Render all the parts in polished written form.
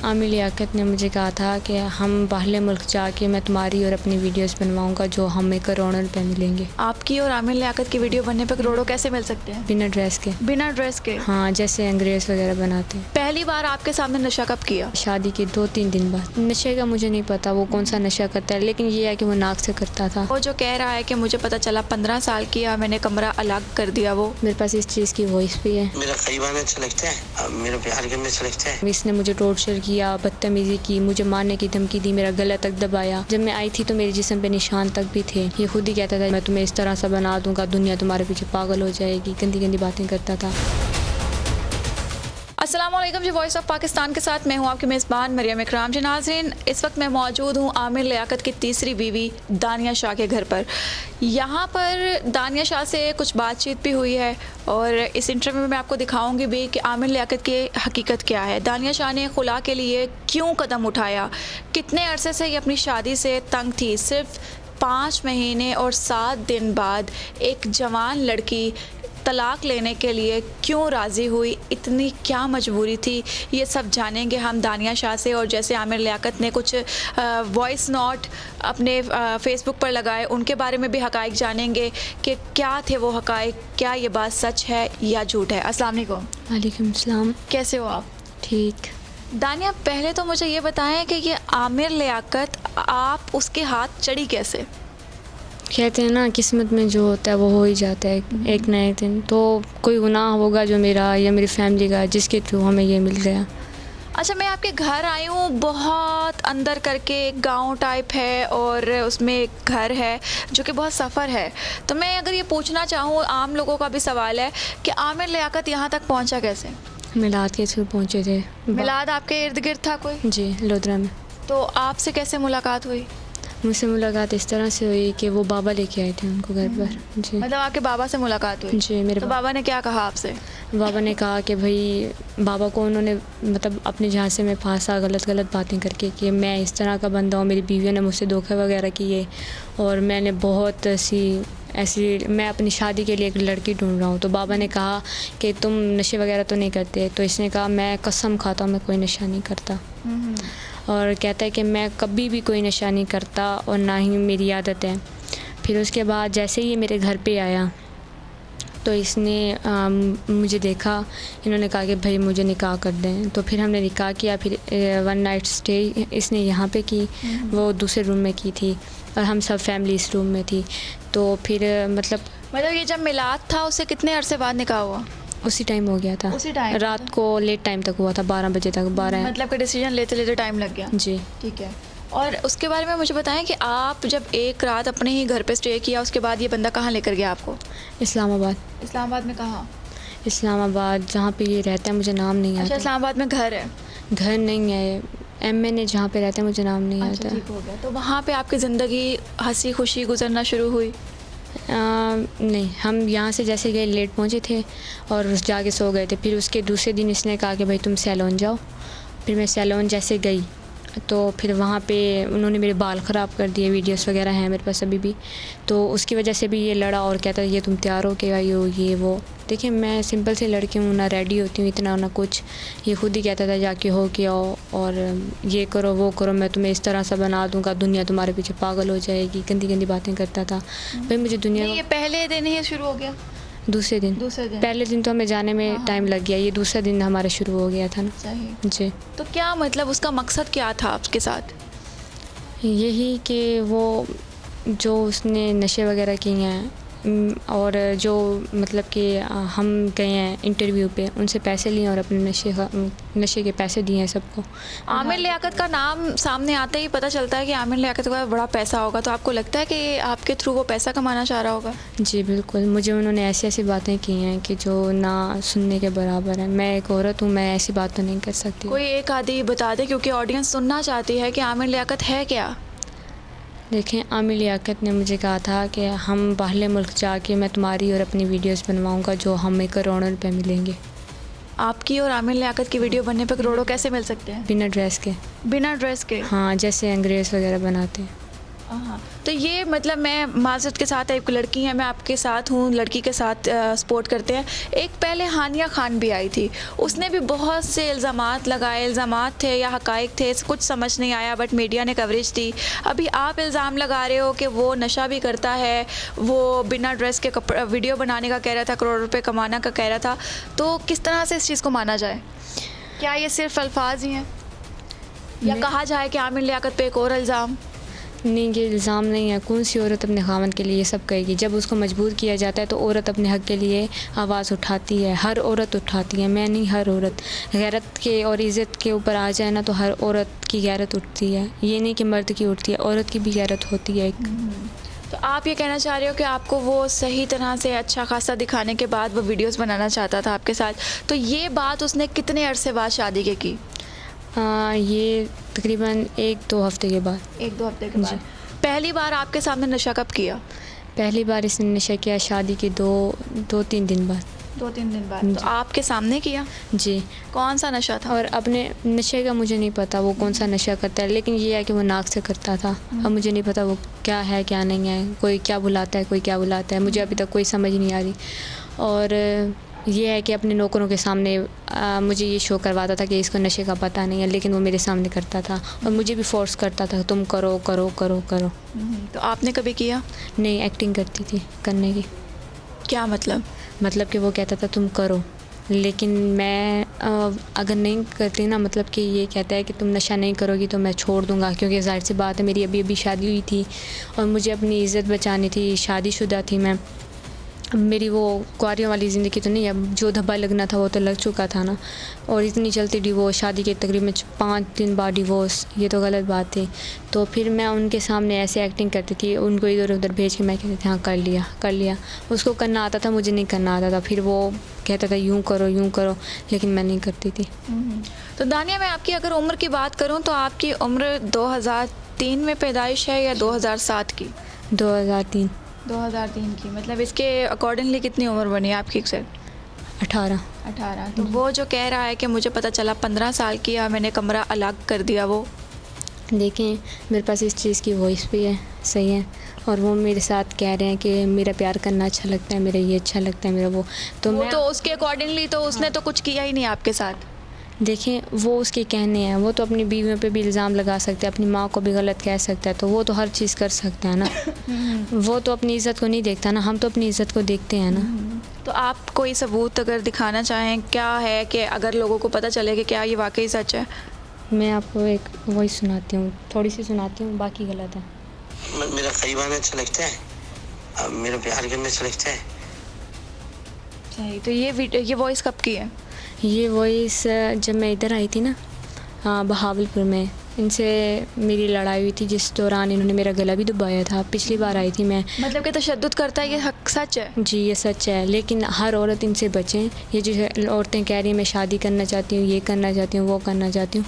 आमिर लियाकत ने मुझे कहा था कि हम बाहर मुल्क जाके मैं तुम्हारी और अपनी वीडियोस बनवाऊंगा जो हमें करोड़ों रुपए मिलेंगे। आपकी और आमिर लियाकत की वीडियो बनने पर करोड़ों कैसे मिल सकते हैं? बिना ड्रेस के। बिना ड्रेस के? हाँ, जैसे अंग्रेज वगैरह बनाते हैं। पहली बार आपके सामने नशा कब किया? शादी के 2-3 दिन बाद। नशे का मुझे नहीं पता वो कौन सा नशा करता है, लेकिन ये है कि वो नाक से करता था। वो जो कह रहा है कि मुझे पता चला 15 साल किया मैंने, कमरा अलग कर दिया, वो मेरे पास इस चीज़ की वॉइस भी है। मेरा करीबान अच्छा लगता है, मेरा प्यार करने अच्छा लगता है। इसने मुझे टॉर्चर किया, बदतमीजी की, मुझे मारने की धमकी दी, मेरा गला तक दबाया। जब मैं आई थी तो मेरे जिस्म पे निशान तक भी थे। ये खुद ही कहता था मैं तुम्हें इस तरह से बना दूंगा, दुनिया तुम्हारे पीछे पागल हो जाएगी, गंदी गंदी बातें करता था। अस्सलामुअलैकुम जी, वॉइस ऑफ पाकिस्तान के साथ मैं हूँ आपकी मेज़बान मरियम इकराम। जी नाज़रीन, इस वक्त मैं मौजूद हूँ आमिर लियाकत की तीसरी बीवी दानिया शाह के घर पर। यहाँ पर दानिया शाह से कुछ बातचीत भी हुई है और इस इंटरव्यू में मैं आपको दिखाऊंगी भी कि आमिर लियाकत की हकीकत क्या है, दानिया शाह ने खुला के लिए क्यों कदम उठाया, कितने अरसे से ये अपनी शादी से तंग थी। सिर्फ 5 महीने और 7 दिन बाद एक जवान लड़की तलाक लेने के लिए क्यों राज़ी हुई, इतनी क्या मजबूरी थी, ये सब जानेंगे हम दानिया शाह से। और जैसे आमिर लियाकत ने कुछ वॉइस नोट अपने फेसबुक पर लगाए, उनके बारे में भी हक़ाइक़ जानेंगे कि क्या थे वो हक़ाइक़, क्या ये बात सच है या झूठ है। अस्सलाम वालेकुम। वालेकुम सलाम। कैसे हो आप? ठीक। दानिया, पहले तो मुझे ये बताएं कि ये आमिर लियाकत आप उसके हाथ चढ़ी कैसे? कहते हैं ना किस्मत में जो होता है वो हो ही जाता है एक ना एक दिन। तो कोई गुनाह होगा जो मेरा या मेरी फैमिली का, जिसके थ्रू हमें ये मिल गया। अच्छा, मैं आपके घर आई हूँ, बहुत अंदर करके एक गांव टाइप है और उसमें एक घर है जो कि बहुत सफ़र है। तो मैं अगर ये पूछना चाहूँ, आम लोगों का भी सवाल है कि आमिर लियाकत यहाँ तक पहुँचा कैसे? मिलाद के थ्रू पहुँचे थे। मिलाद आपके इर्द गिर्द था कोई? जी, लोधरा में। तो आपसे कैसे मुलाकात हुई? मुझसे मुलाकात इस तरह से हुई कि वो बाबा लेके आए थे उनको घर पर। जी, मतलब आपके बाबा से मुलाकात हुई? जी, मेरे तो बाबा ने क्या कहा आपसे? बाबा ने कहा कि भाई, बाबा को उन्होंने मतलब अपने झांसे में फांसा गलत गलत बातें करके कि मैं इस तरह का बंदा हूँ, मेरी बीवियों ने मुझसे धोखा वगैरह किए और मैंने बहुत ऐसी मैं अपनी शादी के लिए एक लड़की ढूंढ रहा हूँ। तो बाबा ने कहा कि तुम नशे वगैरह तो नहीं करते? तो इसने कहा मैं कसम खाता हूँ मैं कोई नशा नहीं करता। और कहता है कि मैं कभी भी कोई नशा नहीं करता और ना ही मेरी आदत है। फिर उसके बाद जैसे ही ये मेरे घर पे आया तो इसने मुझे देखा, इन्होंने कहा कि भाई मुझे निकाह कर दें। तो फिर हमने निकाह किया। फिर 1 नाइट स्टे इसने यहाँ पे की, वो दूसरे रूम में की थी और हम सब फैमिली इस रूम में थी। तो फिर मतलब ये जब मिलाद था उससे कितने अरसे बाद निकाह हुआ? उसी टाइम हो गया था। उसी टाइम? रात को लेट टाइम तक हुआ था, 12 बजे तक। 12 मतलब कि डिसीजन लेते लेते टाइम लग गया? जी, ठीक है। और उसके बारे में मुझे बताएं कि आप जब एक रात अपने ही घर पे स्टे किया, उसके बाद ये बंदा कहाँ लेकर गया आपको? इस्लामाबाद। इस्लामाबाद में कहाँ? इस्लामाबाद जहाँ पे ये रहता है मुझे नाम नहीं अच्छा, आता। इस्लामाबाद में घर है? घर नहीं है, MN जहाँ पे रहते हैं मुझे नाम नहीं अच्छा, आता। ठीक हो गया। तो वहाँ पे आपकी ज़िंदगी हंसी खुशी गुजरना शुरू हुई? नहीं, हम यहाँ से जैसे गए लेट पहुँचे थे और जाके सो गए थे। फिर उसके दूसरे दिन इसने कहा कि भाई तुम सैलून जाओ। फिर मैं सैलून जैसे गई तो फिर वहाँ पे उन्होंने मेरे बाल ख़राब कर दिए, वीडियोस वगैरह हैं मेरे पास अभी भी। तो उसकी वजह से भी ये लड़ा और कहता ये तुम तैयार हो के आई हो, ये वो। देखिए मैं सिंपल सी लड़की हूँ, ना रेडी होती हूँ इतना ना कुछ। ये खुद ही कहता था जाके हो के आओ और ये करो वो करो, मैं तुम्हें इस तरह से बना दूँगा, दुनिया तुम्हारे पीछे पागल हो जाएगी, गंदी गंदी बातें करता था। भाई मुझे दुनिया ये पहले दिन ही शुरू हो गया? दूसरे दिन। पहले दिन तो हमें जाने में टाइम लग गया, ये दूसरा दिन हमारा शुरू हो गया था ना। सही। जी। तो क्या मतलब उसका मकसद क्या था आपके साथ? यही कि वो जो उसने नशे वगैरह किए हैं और जो मतलब कि हम गए हैं इंटरव्यू पे, उनसे पैसे लिए और अपने नशे के पैसे दिए हैं सबको। आमिर लियाकत का नाम सामने आते ही पता चलता है कि आमिर लियाकत का बड़ा पैसा होगा। तो आपको लगता है कि आपके थ्रू वो पैसा कमाना चाह रहा होगा? जी बिल्कुल, मुझे उन्होंने ऐसी ऐसी बातें की हैं कि जो ना सुनने के बराबर है। मैं एक औरत हूँ, मैं ऐसी बात तो नहीं कर सकती। कोई एक आधी बता दे, क्योंकि ऑडियंस सुनना चाहती है कि आमिर लियाकत है क्या। देखें, आमिर लियाकत ने मुझे कहा था कि हम बाहर मुल्क जाके मैं तुम्हारी और अपनी वीडियोस बनवाऊंगा जो हमें करोड़ों रुपए मिलेंगे। आपकी और आमिर लियाकत की वीडियो बनने पर करोड़ों कैसे मिल सकते हैं? बिना ड्रेस के। बिना ड्रेस के? हाँ, जैसे अंग्रेज वगैरह बनाते हैं। हाँ, तो ये मतलब मैं माजरत के साथ, एक लड़की है, मैं आपके साथ हूँ, लड़की के साथ सपोर्ट करते हैं। एक पहले हानिया खान भी आई थी, उसने भी बहुत से इल्ज़ामात लगाए, इल्ज़ामात थे या हक़ाइक़ थे, कुछ समझ नहीं आया, बट मीडिया ने कवरेज दी। अभी आप इल्ज़ाम लगा रहे हो कि वो नशा भी करता है, वो बिना ड्रेस के वीडियो बनाने का कह रहा था, करोड़ रुपये कमाने का कह रहा था, तो किस तरह से इस चीज़ को माना जाए? क्या ये सिर्फ अल्फाज ही हैं, या कहा जाए कि आमिर लियाकत पे एक और इल्ज़ाम? नहीं, ये इल्ज़ाम नहीं है। कौन सी औरत अपने ख़ावंद के लिए ये सब कहेगी? जब उसको मजबूर किया जाता है तो औरत अपने हक़ के लिए आवाज़ उठाती है, हर औरत उठाती है। मैं नहीं, हर औरत गैरत के और इज़्ज़त के ऊपर आ जाए ना तो हर औरत की गैरत उठती है। ये नहीं कि मर्द की उठती है, औरत की भी गैरत होती है एक। तो आप ये कहना चाह रहे हो कि आपको वो सही तरह से अच्छा खासा दिखाने के बाद वो वीडियोस बनाना चाहता था आपके साथ, तो ये बात उसने कितने अरसे बाद शादी के की? ये तकरीबन 1-2 हफ़्ते के बाद। 1-2 हफ्ते के बाद। पहली बार आपके सामने नशा कब किया? पहली बार इसने नशा किया शादी के 2-3 दिन बाद। 2-3 दिन बाद। तो आपके सामने किया? जी। कौन सा नशा था? और अपने नशे का मुझे नहीं पता वो कौन सा नशा करता है, लेकिन ये है कि वो नाक से करता था। अब मुझे नहीं पता वो क्या है क्या नहीं है, कोई क्या बुलाता है, कोई क्या बुलाता है, मुझे अभी तक कोई समझ नहीं आ रही। और ये है कि अपने नौकरों के सामने मुझे ये शो करवाता था कि इसको नशे का पता नहीं है, लेकिन वो मेरे सामने करता था और मुझे भी फोर्स करता था, तुम करो करो करो करो। तो आपने कभी किया? नहीं, एक्टिंग करती थी करने की। क्या मतलब? मतलब कि वो कहता था तुम करो, लेकिन मैं अगर नहीं करती ना, मतलब कि ये कहता है कि तुम नशा नहीं करोगी तो मैं छोड़ दूंगा, क्योंकि ज़ाहिर सी बात है मेरी अभी शादी हुई थी और मुझे अपनी इज़्ज़त बचानी थी, शादीशुदा थी मैं। मेरी वो कुंवारियों वाली ज़िंदगी तो नहीं, अब जो धब्बा लगना था वो तो लग चुका था ना। और इतनी चलती डिवोर्स, शादी के तकरीबन 5 दिन बाद डिवोर्स, ये तो गलत बात थी। तो फिर मैं उनके सामने ऐसे एक्टिंग करती थी, उनको इधर उधर भेज के मैं कहती थी हाँ कर लिया। उसको करना आता था, मुझे नहीं करना आता था। फिर वो कहता था यूँ करो, लेकिन मैं नहीं करती थी। तो दानिया, मैं आपकी अगर उम्र की बात करूँ तो आपकी उम्र 2003 में पैदाइश है या 2007 की? 2003 की। मतलब इसके अकॉर्डिंगली कितनी उम्र बनी आपकी? 18। तो वो जो कह रहा है कि मुझे पता चला 15 साल की है, मैंने कमरा अलग कर दिया, वो देखें मेरे पास इस चीज़ की वॉइस भी है, सही है, और वो मेरे साथ कह रहे हैं कि मेरा प्यार करना अच्छा लगता है, मेरा ये अच्छा लगता है, मेरा वो तो उसके अकॉर्डिंगली तो उसने तो कुछ किया ही नहीं आपके साथ। देखें वो उसके कहने हैं, वो तो अपनी बीवियों पे भी इल्ज़ाम लगा सकता है, अपनी माँ को भी गलत कह सकता है, तो वो तो हर चीज़ कर सकता है ना। वो तो अपनी इज़्ज़त को नहीं देखता ना, हम तो अपनी इज़्ज़त को देखते हैं ना। तो आप कोई सबूत अगर दिखाना चाहें, क्या है कि अगर लोगों को पता चले कि क्या ये वाकई सच है? मैं आपको एक वॉइस सुनाती हूँ, थोड़ी सी सुनाती हूँ, बाकी गलत है। मेरा करीब आना अच्छा लगता है, मेरा प्यार करना अच्छा लगता है। सही। तो ये वॉइस कब की है? ये वॉइस जब मैं इधर आई थी ना, बहावलपुर में, इनसे मेरी लड़ाई हुई थी, जिस दौरान इन्होंने मेरा गला भी दबाया था। पिछली बार आई थी मैं। मतलब कि तशद्दुद करता है, ये हक सच है? जी ये सच है, लेकिन हर औरत इनसे बचें। ये जो औरतें कह रही हैं मैं शादी करना चाहती हूँ, ये करना चाहती हूँ, वो करना चाहती हूँ,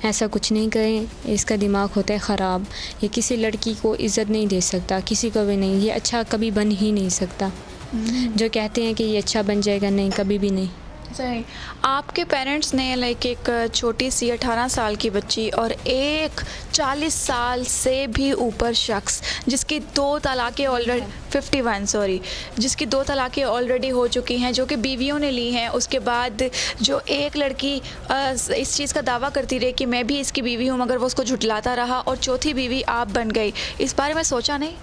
ऐसा कुछ नहीं करें। इसका दिमाग होता है ख़राब। ये किसी लड़की को इज़्ज़त नहीं दे सकता, किसी को भी नहीं। ये अच्छा कभी बन ही नहीं सकता। जो कहते हैं कि ये अच्छा बन जाएगा, नहीं, कभी भी नहीं। सही। आपके पेरेंट्स ने लाइक एक छोटी सी 18 साल की बच्ची और एक 40 साल से भी ऊपर शख्स जिसकी 2 तलाक़ें ऑलरेडी 51 सॉरी जिसकी 2 तलाक़ें ऑलरेडी हो चुकी हैं, जो कि बीवियों ने ली हैं, उसके बाद जो एक लड़की इस चीज़ का दावा करती रही कि मैं भी इसकी बीवी हूँ, मगर वो उसको झुठलाता रहा और चौथी बीवी आप बन गई। इस बारे में सोचा नहीं?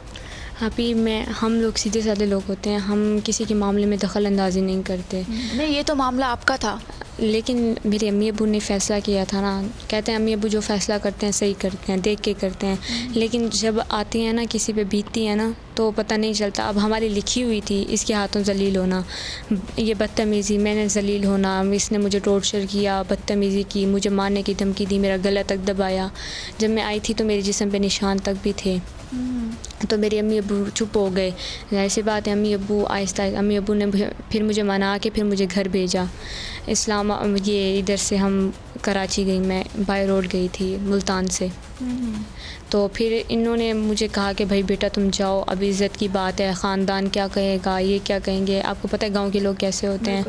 अभी हम लोग सीधे साधे लोग होते हैं, हम किसी के मामले में दखल अंदाजी नहीं करते। नहीं, ये तो मामला आपका था। लेकिन मेरे अम्मी अब्बू ने फ़ैसला किया था ना। कहते हैं अम्मी अब्बू जो फ़ैसला करते हैं सही करते हैं, देख के करते हैं, लेकिन जब आती हैं ना, किसी पे बीतती है ना, तो पता नहीं चलता। अब हमारी लिखी हुई थी इसके हाथों जलील होना, ये बदतमीज़ी, मैंने जलील होना, इसने मुझे टॉर्चर किया, बदतमीज़ी की, मुझे मारने की धमकी दी, मेरा गला तक दबाया। जब मैं आई थी तो मेरे जिस्म पे निशान तक भी थे। तो मेरे अम्मी अब्बू चुप हो गए। ऐसी बात है, अम्मी अब्बू ने फिर मुझे मना के फिर मुझे घर भेजा। ये इधर से हम कराची गई, मैं बाय रोड गई थी मुल्तान से। तो फिर इन्होंने मुझे कहा कि भाई बेटा तुम जाओ, अब इज़्ज़त की बात है, ख़ानदान क्या कहेगा, ये क्या कहेंगे, आपको पता है गांव के लोग कैसे होते हैं।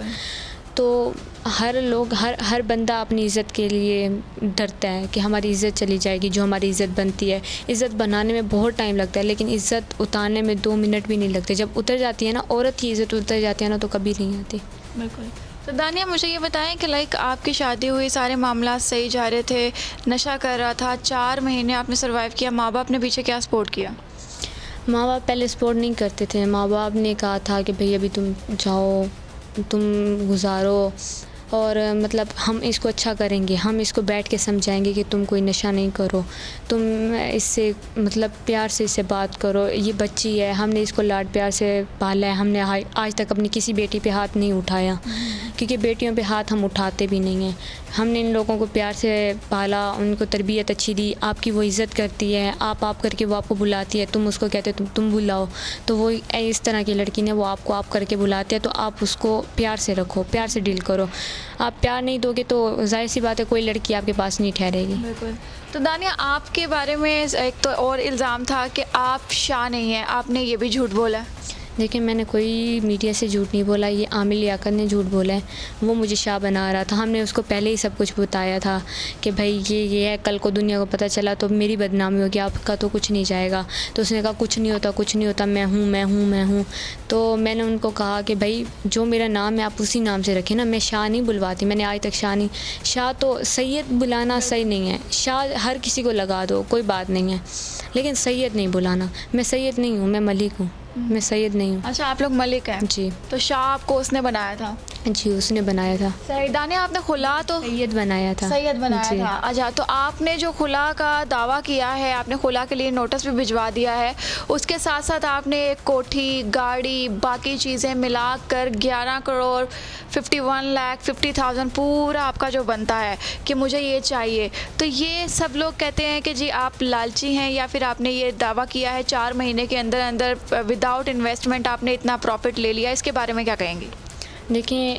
तो हर लोग हर बंदा अपनी इज़्ज़त के लिए डरता है कि हमारी इज़्ज़त चली जाएगी, जो हमारी इज़्ज़त बनती है। इज़्ज़त बनाने में बहुत टाइम लगता है, लेकिन इज़्ज़त उतारने में 2 मिनट भी नहीं लगते। जब उतर जाती है ना, औरत की इज़्ज़त उतर जाती है ना, तो कभी नहीं आती। बिल्कुल। तो दानिया, मुझे ये बताएं कि लाइक आपकी शादी हुई, सारे मामला सही जा रहे थे, नशा कर रहा था, 4 महीने आपने सर्वाइव किया, माँ बाप ने पीछे क्या सपोर्ट किया? माँ बाप पहले सपोर्ट नहीं करते थे। माँ बाप ने कहा था कि भई अभी तुम जाओ, तुम गुज़ारो, और मतलब हम इसको अच्छा करेंगे, हम इसको बैठ के समझाएंगे कि तुम कोई नशा नहीं करो, तुम इससे मतलब प्यार से इससे बात करो, ये बच्ची है, हमने इसको लाड प्यार से पाला है, हमने आज तक अपनी किसी बेटी पे हाथ नहीं उठाया, क्योंकि बेटियों पे हाथ हम उठाते भी नहीं हैं। हमने इन लोगों को प्यार से पाला, उनको तरबियत अच्छी दी। आपकी वो इज़्ज़त करती है, आप करके वो आपको बुलाती है, तुम उसको कहते हो तुम बुलाओ, तो वो इस तरह की लड़की ने वो आपको आप करके बुलाती है, तो आप उसको प्यार से रखो, प्यार से डील करो। आप प्यार नहीं दोगे तो ज़ाहिर सी बात है कोई लड़की आपके पास नहीं ठहरेगी। बिल्कुल। तो दानिया, आपके बारे में एक तो और इल्ज़ाम था कि आप शाह नहीं हैं, आपने ये भी झूठ बोला है। देखिए, मैंने कोई मीडिया से झूठ नहीं बोला, ये आमिर लियाकत ने झूठ बोला है। वो मुझे शाह बना रहा था। हमने उसको पहले ही सब कुछ बताया था कि भाई ये है, कल को दुनिया को पता चला तो मेरी बदनामी होगी, आपका तो कुछ नहीं जाएगा। तो उसने कहा कुछ नहीं होता, कुछ नहीं होता, मैं हूँ मैं हूँ मैं हूँ। तो मैंने उनको कहा कि भाई जो मेरा नाम है आप उसी नाम से रखें ना, मैं शाह नहीं बुलवाती, मैंने आज तक शाह नहीं। शाह तो सैयद बुलाना सही नहीं है, शाह हर किसी को लगा दो, कोई बात नहीं है, लेकिन सैयद नहीं बुलाना। मैं सैयद नहीं हूँ, मैं मलिक हूँ, मैं सैयद नहीं हूँ। अच्छा, आप लोग मलिक हैं? जी। तो शाह आपको उसने बनाया था? जी, उसने बनाया था। सही। दानिया, आपने खुला तो सैयद बनाया था। सैयद बनाया जी। था। अच्छा, तो आपने जो खुला का दावा किया है, आपने खुला के लिए नोटिस भी भिजवा दिया है, उसके साथ साथ आपने एक कोठी, गाड़ी, बाकी चीज़ें मिलाकर 11 करोड़ 51,50,000 पूरा आपका जो बनता है कि मुझे ये चाहिए। तो ये सब लोग कहते हैं कि जी आप लालची हैं, या फिर आपने ये दावा किया है 4 महीने के अंदर अंदर विदाउट इन्वेस्टमेंट आपने इतना प्रॉफिट ले लिया। इसके बारे में क्या कहेंगी? देखिए,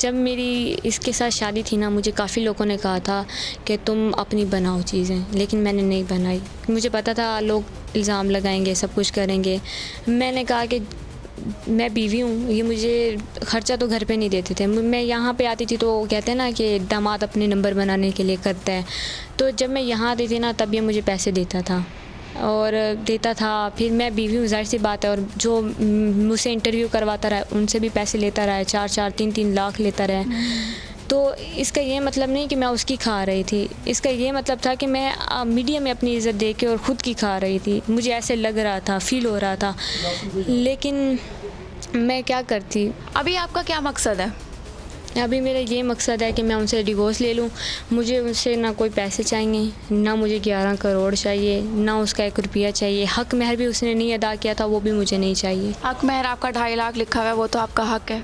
जब मेरी इसके साथ शादी थी ना, मुझे काफ़ी लोगों ने कहा था कि तुम अपनी बनाओ चीज़ें, लेकिन मैंने नहीं बनाई। मुझे पता था लोग इल्ज़ाम लगाएंगे, सब कुछ करेंगे। मैंने कहा कि मैं बीवी हूँ, ये मुझे ख़र्चा तो घर पे नहीं देते थे। मैं यहाँ पे आती थी तो कहते हैं ना कि दामाद अपने नंबर बनाने के लिए करता है। तो जब मैं यहाँ आती थी ना, तब ये मुझे पैसे देता था और देता था। फिर मैं बीवी हूँ, ज़ाहिर सी बात है, और जो मुझसे इंटरव्यू करवाता रहा उनसे भी पैसे लेता रहा है, 4-4 3-3 लाख लेता रहा है। तो इसका ये मतलब नहीं कि मैं उसकी खा रही थी, इसका ये मतलब था कि मैं मीडिया में अपनी इज़्ज़त दे के और ख़ुद की खा रही थी। मुझे ऐसे लग रहा था, फ़ील हो रहा था, लेकिन मैं क्या करती। अभी आपका क्या मकसद है? अभी मेरा ये मकसद है कि मैं उनसे डिवोर्स ले लूँ। मुझे उनसे ना कोई पैसे चाहिए, ना मुझे 11 करोड़ चाहिए, ना उसका 1 रुपया चाहिए। हक महर भी उसने नहीं अदा किया था, वो भी मुझे नहीं चाहिए। हक महर आपका 2.5 लाख लिखा हुआ है, वो तो आपका हक है।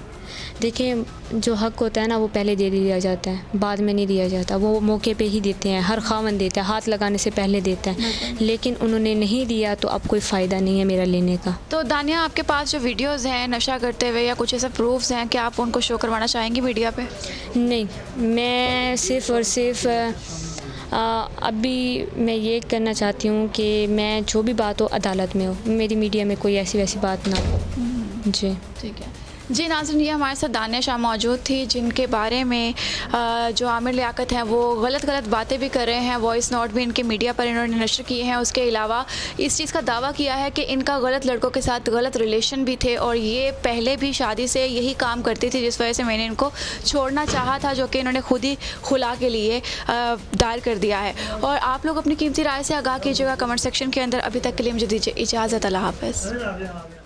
देखिए, जो हक होता है ना, वो पहले दे दिया जाता है, बाद में नहीं दिया जाता। वो मौके पे ही देते हैं, हर खावन देता है, हाथ लगाने से पहले देता है, लेकिन उन्होंने नहीं दिया तो अब कोई फ़ायदा नहीं है मेरा लेने का। तो दानिया, आपके पास जो वीडियोस हैं नशा करते हुए या कुछ ऐसे प्रूफ्स हैं, क्या आप उनको शो करवाना चाहेंगी मीडिया पे? नहीं, मैं सिर्फ़ और सिर्फ अभी मैं ये करना चाहती हूँ कि मैं जो भी बात हो अदालत में हो, मेरी मीडिया में कोई ऐसी वैसी बात ना हो। जी, ठीक है जी। नाज़रीन, ये हमारे साथ दानिया शाह मौजूद थी, जिनके बारे में जो आमिर लियाकत हैं वो गलत बातें भी कर रहे हैं। वॉइस नोट भी इनके मीडिया पर इन्होंने नशर किए हैं। उसके अलावा इस चीज़ का दावा किया है कि इनका गलत लड़कों के साथ गलत रिलेशन भी थे, और ये पहले भी शादी से यही काम करती थी, जिस वजह से मैंने इनको छोड़ना चाहा था, जो कि इन्होंने खुद ही खुला के लिए दायर कर दिया है। और आप लोग अपनी कीमती राय से आगाह कीजिएगा कमेंट सेक्शन के अंदर। अभी तक के लिए मुझे दीजिए इजाज़त। अल्लाह हाफ़िज़।